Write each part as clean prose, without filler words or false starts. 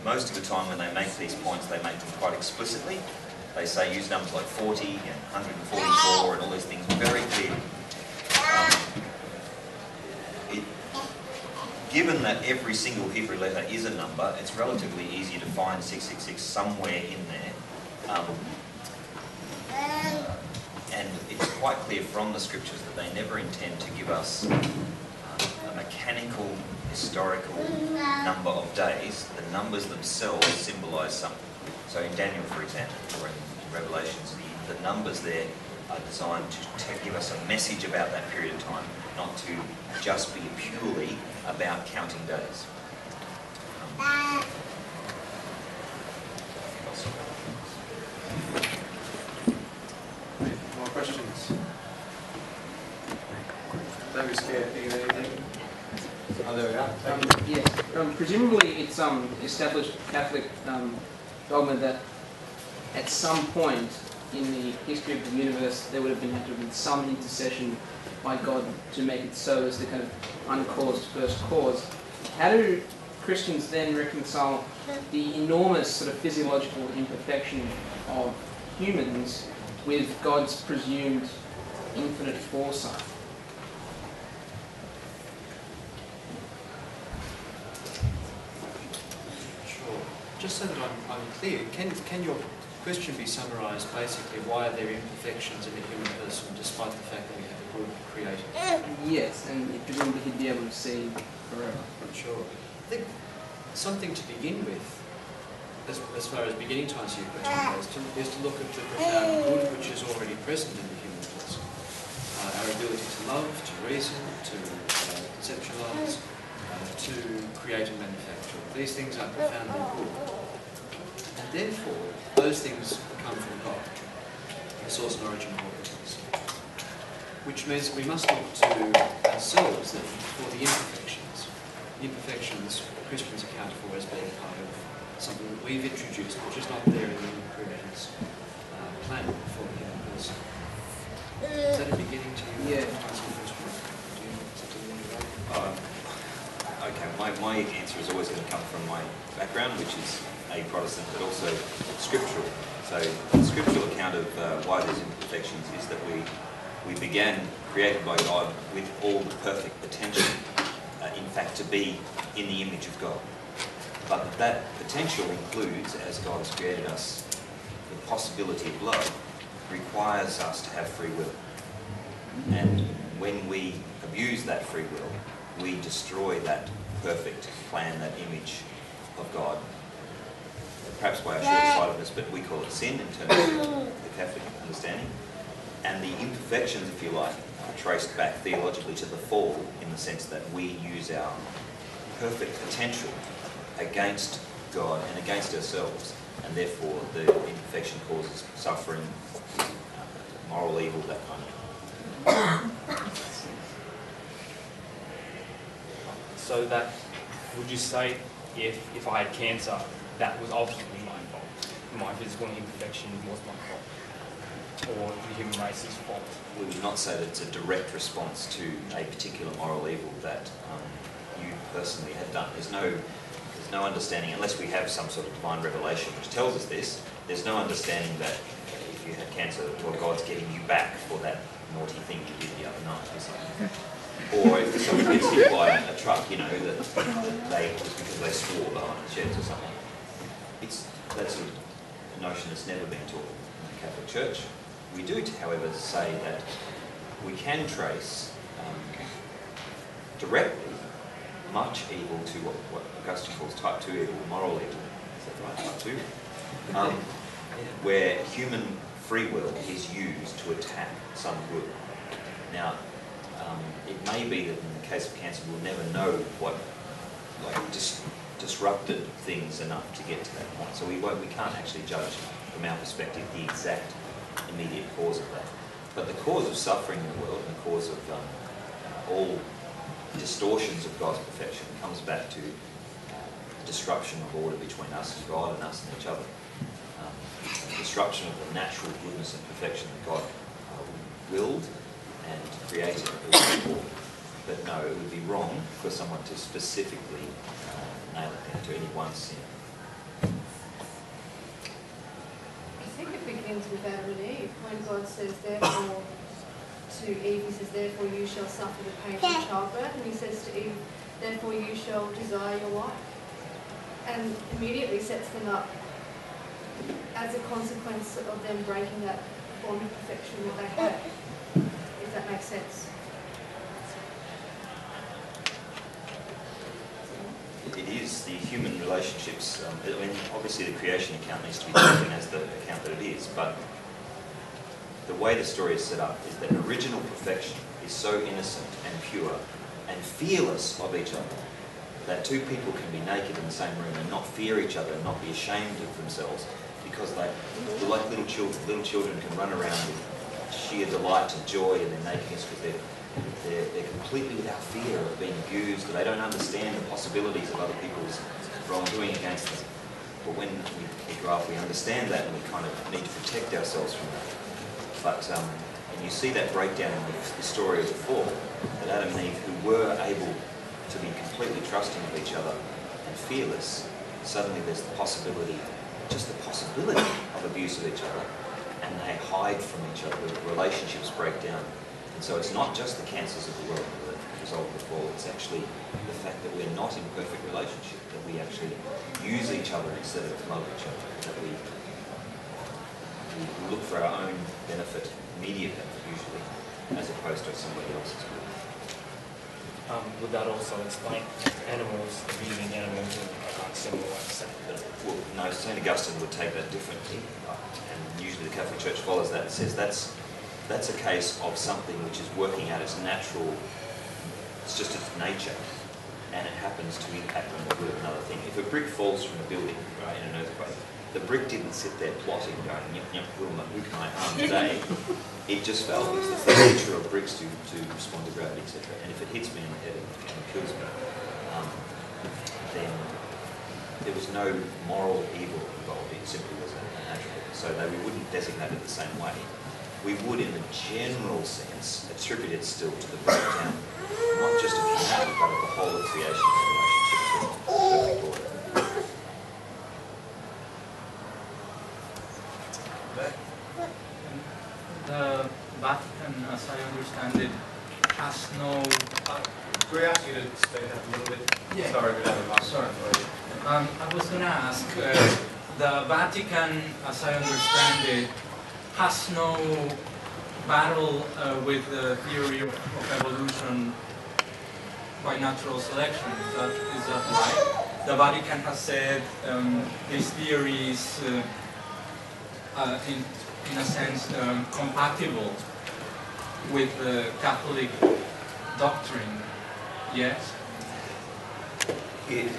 Most of the time when they make these points, they make them quite explicitly. They say use numbers like 40 and 144 and all these things very clearly. Given that every single Hebrew letter is a number, it's relatively easy to find 666 somewhere in there. And it's quite clear from the scriptures that they never intend to give us a mechanical, historical number of days. The numbers themselves symbolise something. So in Daniel, for example, or in Revelations, the numbers there are designed to give us a message about that period of time, not to just be purely about counting days. More questions? Don't be scared. Are you anything? Oh, there we go. Yes. Presumably, it's established Catholic dogma that at some point in the history of the universe, there would have been some intercession by God to make it so as the kind of uncaused first cause. How do Christians then reconcile the enormous sort of physiological imperfection of humans with God's presumed infinite foresight? Sure. Just so that I'm clear, can your question be summarised basically why are there imperfections in the human person despite the fact that we have a good creator? Yes, and presumably he'd be able to see forever. Sure. I think something to begin with, as far as beginning to answer your question goes, is to look at the profound good which is already present in the human person. Our ability to love, to reason, to conceptualise, to create and manufacture. These things are profoundly good. And therefore, those things come from God, the source and origin of all things. Which means that we must look to ourselves then for the imperfections. The imperfections Christians account for as being part of something that we've introduced, which is not there in the Creator's plan for the human person. Is that a beginning to answer the question? Do you have something you want to add? Okay, my answer is always going to come from my background, which is a Protestant, but also scriptural. So the scriptural account of why there's imperfections is that we began created by God with all the perfect potential, in fact, to be in the image of God. But that potential includes, as God has created us, the possibility of love requires us to have free will. And when we abuse that free will, we destroy that perfect plan, that image of God. Perhaps by our short-sightedness, but we call it sin in terms of the Catholic understanding. And the imperfections, if you like, are traced back theologically to the fall, in the sense that we use our perfect potential against God and against ourselves, and therefore the imperfection causes suffering, moral evil, that kind of thing. So that, would you say, if I had cancer, that was ultimately my fault? My physical imperfection was my fault? Or the human race's fault? We would not say that it's a direct response to a particular moral evil that you personally had done. There's no understanding, unless we have some sort of divine revelation which tells us this, there's no understanding that if you had cancer, well, God's getting you back for that naughty thing you did the other night or something. Or if someone gets hit by a truck, you know, that they, just because they swore behind the sheds or something. That's a notion that's never been taught in the Catholic Church. We do, however, say that we can trace directly much evil to what Augustine calls type 2 evil, moral evil. Is that right? Type 2? Where human free will is used to attack some good. Now, it may be that in the case of cancer, we'll never know what disrupted things enough to get to that point. So we can't actually judge from our perspective the exact immediate cause of that. But the cause of suffering in the world and the cause of all distortions of God's perfection comes back to the disruption of order between us and God and us and each other. The disruption of the natural goodness and perfection that God willed and created for. But no, it would be wrong for someone to specifically nail it down to any one sin. with Adam and Eve. When God says, therefore, to Eve, he says, therefore you shall suffer the pains of childbirth, and he says to Eve, therefore you shall desire your wife. And immediately sets them up as a consequence of them breaking that bond of perfection that they had, if that makes sense. It is the human relationships. I mean, obviously the creation account needs to be taken as the account that it is, but the way the story is set up is that original perfection is so innocent and pure and fearless of each other that two people can be naked in the same room and not fear each other and not be ashamed of themselves because they're like little children. Little children can run around with sheer delight and joy in their nakedness because they're completely without fear of being abused. They don't understand the possibilities of other people's wrongdoing against them. But when we grow up, we understand that and we kind of need to protect ourselves from that. But and you see that breakdown in the story of the fall, that Adam and Eve, who were able to be completely trusting of each other and fearless, suddenly there's the possibility, just the possibility of abuse of each other, and they hide from each other. The relationships break down. And so it's not just the cancers of the world that result of the fall, it's actually the fact that we're not in perfect relationship, that we actually use each other instead of love each other, that we look for our own benefit, immediate benefit usually, as opposed to somebody else's good. Would that also explain animals, abusing animals in a similar way? Well, no, St. Augustine would take that differently, and usually the Catholic Church follows that and says that's a case of something which is working out its natural, it's just its nature, and it happens to impact on the good of another thing. If a brick falls from a building, right, in an earthquake, the brick didn't sit there plotting, going, yep, yep, who can I harm today? It just fell. It's the nature of bricks to respond to gravity, etc. And if it hits me in the head and kills me, then there was no moral evil involved. It simply was a natural. So we wouldn't designate it the same way. We would, in a general sense, attribute it still to the breakdown, not just of humanity, but of the whole of creation's relationship to perfect order. The Vatican, as I understand it, has no... Could we ask you to state that a little bit? Yeah. Sorry, we have a Sorry. I was going to ask, the Vatican, as I understand it, has no battle with the theory of evolution by natural selection. Is that right? The Vatican has said this theory is, in a sense, compatible with the Catholic doctrine. Yes?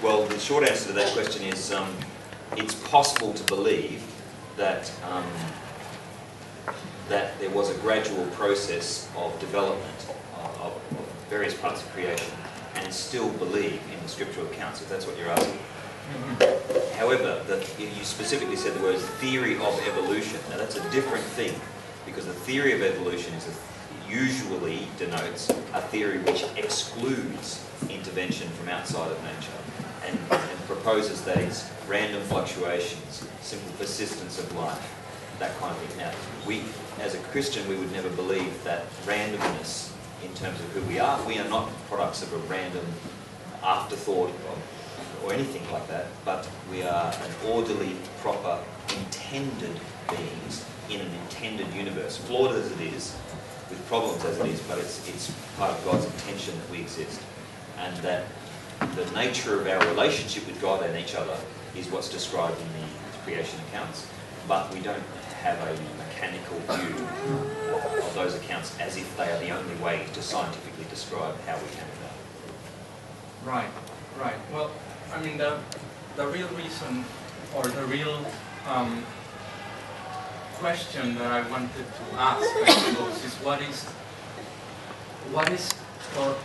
Well, the short answer to that question is it's possible to believe that that there was a gradual process of development of various parts of creation and still believe in the scriptural accounts, if that's what you're asking. Mm-hmm. However, you specifically said the words theory of evolution. Now that's a different thing, because the theory of evolution usually denotes a theory which excludes intervention from outside of nature and proposes that it's random fluctuations, simple persistence of life, that kind of thing. Now, as a Christian, we would never believe that randomness in terms of who we are not products of a random afterthought or anything like that, but we are an orderly, proper, intended beings in an intended universe, flawed as it is, with problems as it is, but it's part of God's intention that we exist. And that the nature of our relationship with God and each other is what's described in the creation accounts, but we don't have a mechanical view of those accounts as if they are the only way to scientifically describe how we came about. Right. Well, I mean, the real reason, or the real question that I wanted to ask, I suppose, is what is, or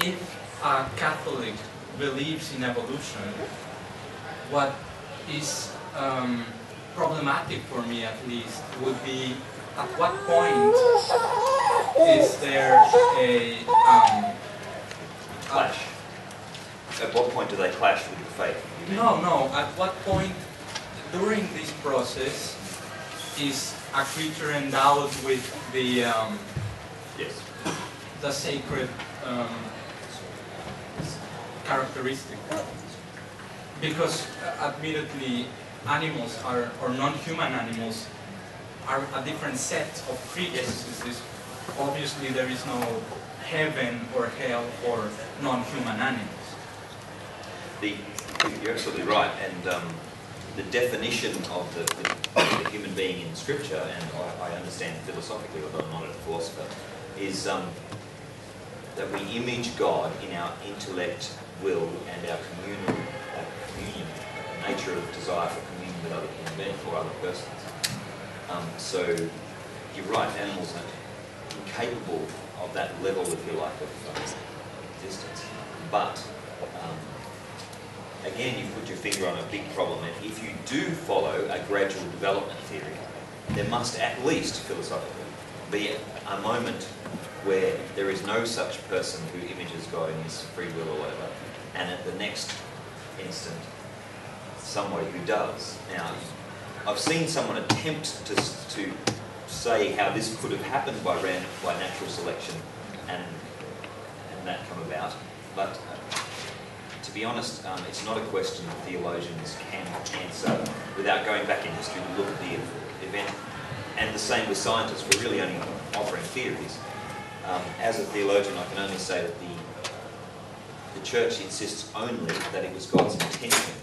if a Catholic believes in evolution, what is problematic for me, at least, would be at what point is there a clash? At what point do they clash with the faith? No. At what point during this process is a creature endowed with the Yes. the sacred characteristic. Because admittedly, animals are, or non-human animals, are a different set of creatures. Obviously, there is no heaven or hell for non-human animals. You're absolutely right, and the definition of the human being in Scripture, and I understand philosophically, although I'm not a philosopher, is that we image God in our intellect, will, and our communion, nature of desire for communion with other human beings or other persons. So you're right, animals are incapable of that level, if you like, of existence. But again, you put your finger on a big problem. And if you do follow a gradual development theory, there must at least, philosophically, be a moment where there is no such person who images God in his free will or whatever, and at the next instant, somebody who does. Now, I've seen someone attempt to say how this could have happened by natural selection and that come about, but to be honest, it's not a question that theologians can answer without going back in history to look at the event. And the same with scientists. We're really only offering theories. As a theologian, I can only say that the Church insists only that it was God's intention.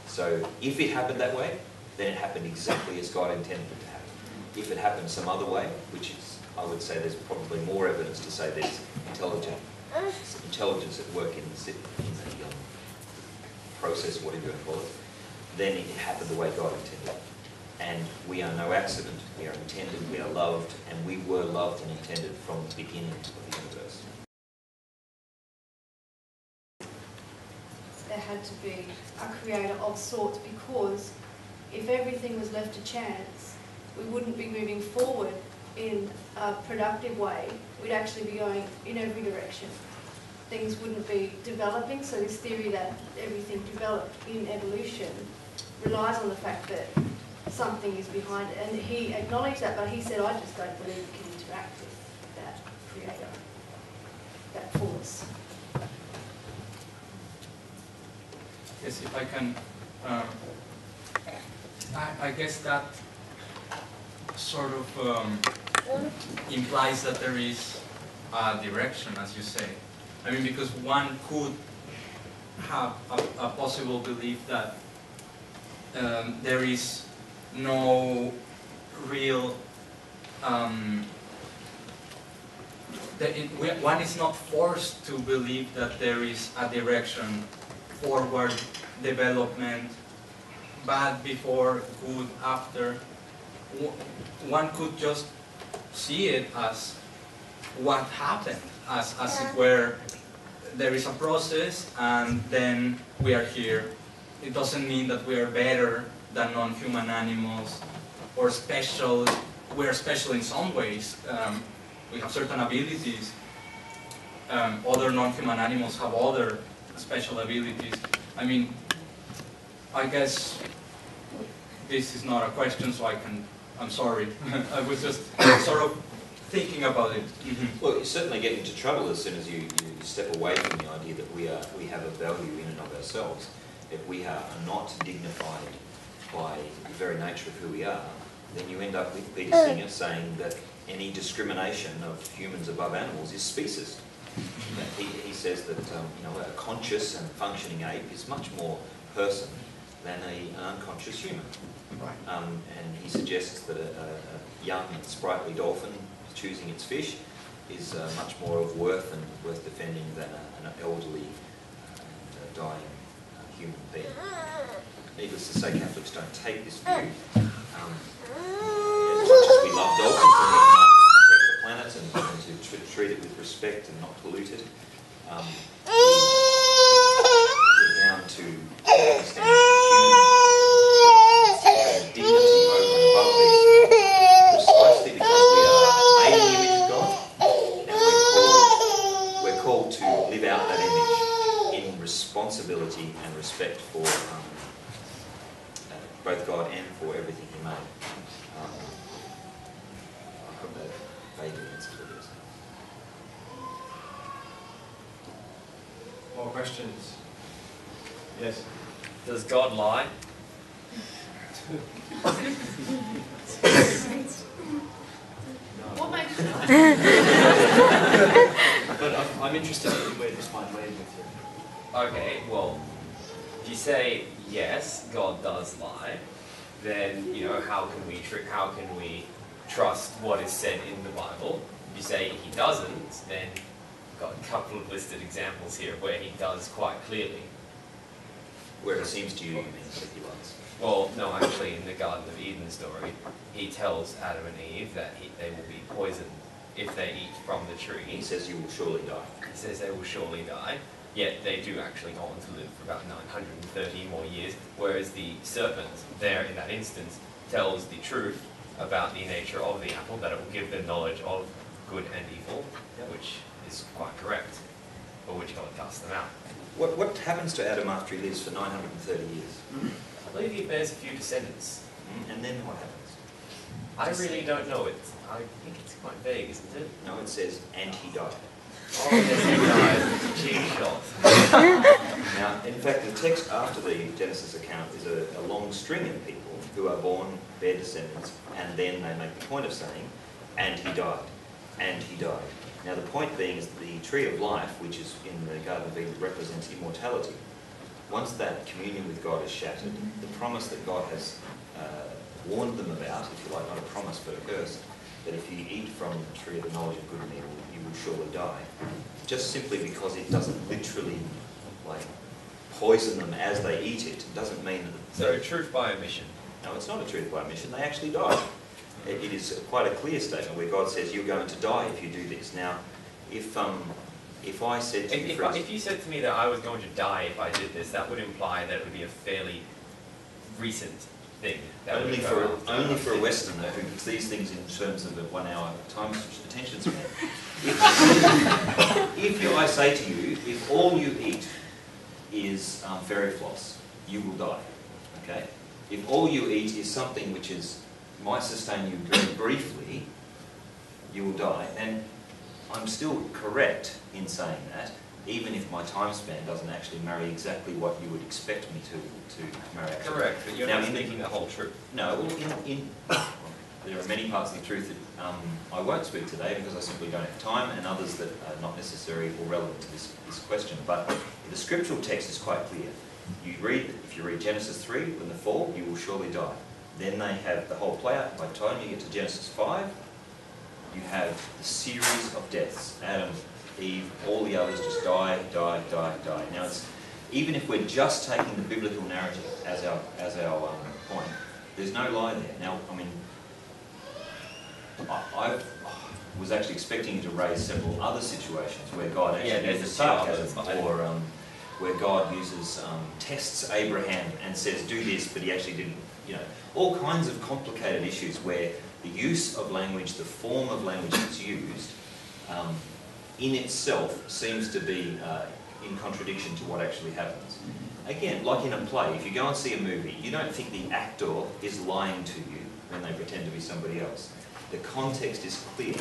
So if it happened that way, then it happened exactly as God intended it to happen. If it happened some other way, which is, I would say there's probably more evidence to say there's intelligence at work in the process, whatever you want to call it, then it happened the way God intended. And we are no accident. We are intended, we are loved, and we were loved and intended from the beginning of the universe. There had to be a creator of sorts, because if everything was left to chance, we wouldn't be moving forward in a productive way. We'd actually be going in every direction. Things wouldn't be developing, so this theory that everything developed in evolution relies on the fact that something is behind it. And he acknowledged that, but he said, I just don't believe we can interact with that creator, that force. Yes, if I can, I guess that sort of implies that there is a direction, as you say. I mean, because one could have a possible belief that there is no real, one is not forced to believe that there is a direction, forward, development, bad before, good after. One could just see it as what happened, as it were, there is a process and then we are here. It doesn't mean that we are better than non-human animals or special. We are special in some ways. We have certain abilities. Other non-human animals have other special abilities. I mean, I guess this is not a question, so I'm sorry. I was just sort of thinking about it. Well, you certainly get into trouble as soon as you step away from the idea that we have a value in and of ourselves. If we are not dignified by the very nature of who we are, then you end up with Peter Singer saying that any discrimination of humans above animals is speciesist. He says that a conscious and functioning ape is much more person than an unconscious human. Right. And he suggests that a young and sprightly dolphin choosing its fish is much more of worth and worth defending than an elderly and dying human being. Needless to say, Catholics don't take this view. As much as we love dolphins and we want to protect the planet and to treat it with respect and not pollute it, we're down to understand human dignity over and above these precisely because we are made in the image of God, and we're called to live out that image in responsibility and respect for both God and for everything He made. I hope that vaguely answers what it is. More questions? Yes. Does God lie? What makes you But I'm interested in where this might lead with you. Okay, well, if you say yes, God does lie, then how can we trust what is said in the Bible? If you say he doesn't, then I've got a couple of listed examples here where he does quite clearly. Where it seems to you means that he lies. Well, no, actually, in the Garden of Eden story, he tells Adam and Eve that they will be poisoned if they eat from the tree. He says you will surely die. He says they will surely die, yet they do actually go on to live for about 930 more years, whereas the serpent, there in that instance, tells the truth about the nature of the apple, that it will give them knowledge of good and evil, which is quite correct, for which God casts them out. What happens to Adam after he lives for 930 years? I believe he bears a few descendants. And then what happens? I really don't know. I think it's quite vague, isn't it? No, it says, and he died. Oh, yes, he died. Cheap shot. Now, in fact, the text after the Genesis account is a long string of people who are born, bear descendants, and then they make the point of saying, and he died, and he died. Now, the point being is the tree of life, which is in the Garden of Eden, represents immortality. Once that communion with God is shattered, the promise that God has warned them about, if you like, not a promise but a curse, that if you eat from the tree of the knowledge of good and evil, you will surely die. Just simply because it doesn't literally poison them as they eat it, doesn't mean that... So truth by omission. No, it's not a truth by omission. They actually die. It is quite a clear statement where God says you're going to die if you do this. Now, if I said to you, if you said to me that I was going to die if I did this, that would imply that it would be a fairly recent thing. Only for a Westerner who sees things in terms of a 1 hour time attention span. If I say to you, if all you eat is fairy floss, you will die. Okay? If all you eat is something which might sustain you very briefly, you will die. And I'm still correct in saying that, even if my time span doesn't actually marry exactly what you would expect me to marry. Correct, but you're not speaking the whole truth. No, there are many parts of the truth that I won't speak today because I simply don't have time, and others that are not necessary or relevant to this question. But the scriptural text is quite clear. If you read Genesis 3, in the fall, you will surely die. Then they have the whole play out. By the time you get to Genesis 5, you have the series of deaths. Adam, Eve, all the others just die, die, die, die. Now, even if we're just taking the biblical narrative as our point, there's no lie there. Now, I mean, I was actually expecting you to raise several other situations where God actually uses sarcasm, or where God tests Abraham and says, do this, but he actually didn't. All kinds of complicated issues where the use of language, the form of language that's used, in itself seems to be in contradiction to what actually happens. Again, like in a play, if you go and see a movie, you don't think the actor is lying to you when they pretend to be somebody else. The context is clear.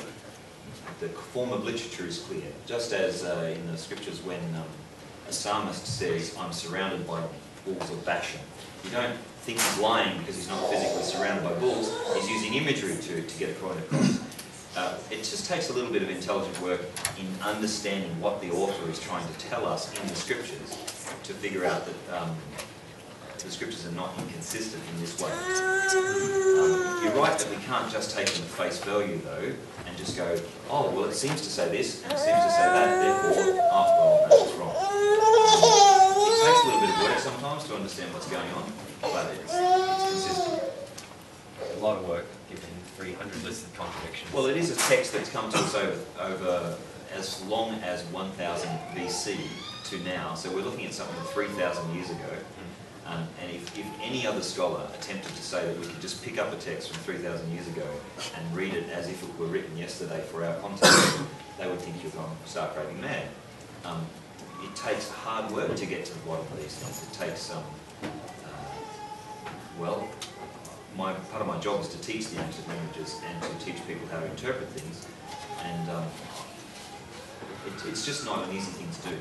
The form of literature is clear. Just as in the scriptures when a psalmist says, I'm surrounded by bulls of Bashan. You don't think he's lying because he's not physically surrounded by bulls. He's using imagery to get a point across. It just takes a little bit of intelligent work in understanding what the author is trying to tell us in the scriptures to figure out that the scriptures are not inconsistent in this way. You're right that we can't just take them at face value, though, and just go, oh, well, it seems to say this, and it seems to say that, therefore, well, that's wrong. It takes a little bit of work sometimes to understand what's going on, but it's consistent. A lot of work given 300 listed contradictions. Well, it is a text that's come to us over as long as 1000 BC to now, so we're looking at something 3,000 years ago. And if any other scholar attempted to say that we could just pick up a text from 3,000 years ago and read it as if it were written yesterday for our context, they would think you're gone stark raving mad. It takes hard work to get to the bottom of these things. It takes, part of my job is to teach the ancient languages and to teach people how to interpret things, and it's just not an easy thing to do.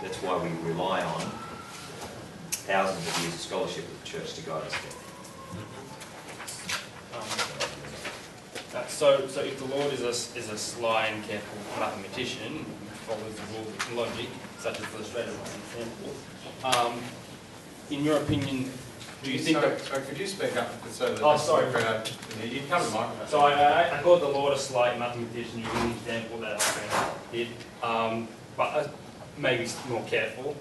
That's why we rely on thousands of years of scholarship of the church to guide us there. So if the Lord is a sly and careful mathematician who follows the rules of logic, such as illustrated by example, in your opinion, do you think that... Sorry, could you speak up? So that Oh, sorry. You come to the microphone. So I called the Lord a sly mathematician using the example that I did, but maybe more careful.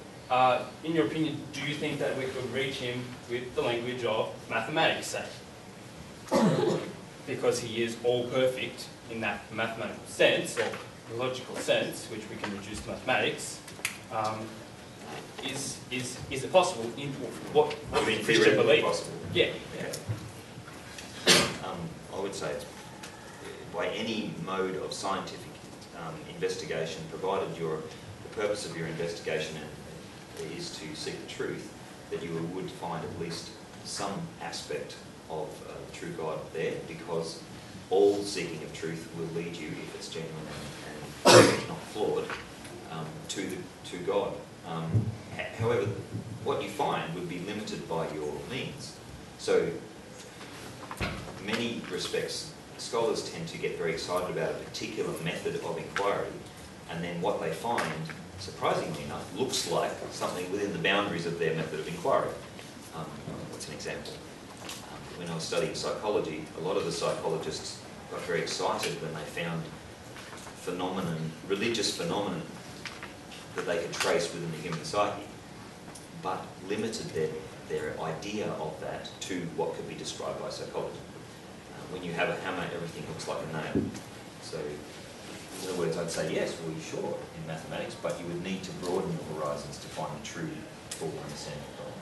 In your opinion, do you think that we could reach him with the language of mathematics, say? Because he is all perfect in that mathematical sense, or logical sense, which we can reduce to mathematics. Is it possible? In what Christian belief? Possible? Yeah. I would say it's by any mode of scientific investigation, provided the purpose of your investigation is to seek the truth, that you would find at least some aspect of the true God there, because all seeking of truth will lead you, if it's genuine and not flawed, to God. However, what you find would be limited by your means. So, in many respects, scholars tend to get very excited about a particular method of inquiry, and then what they find, surprisingly enough, looks like something within the boundaries of their method of inquiry. What's an example? When I was studying psychology, a lot of the psychologists got very excited when they found religious phenomenon that they could trace within the human psyche, but limited their idea of that to what could be described by psychology. When you have a hammer, everything looks like a nail. So, in other words, I'd say yes, well, sure, in mathematics, but you would need to broaden the horizons to find the true full understanding of God.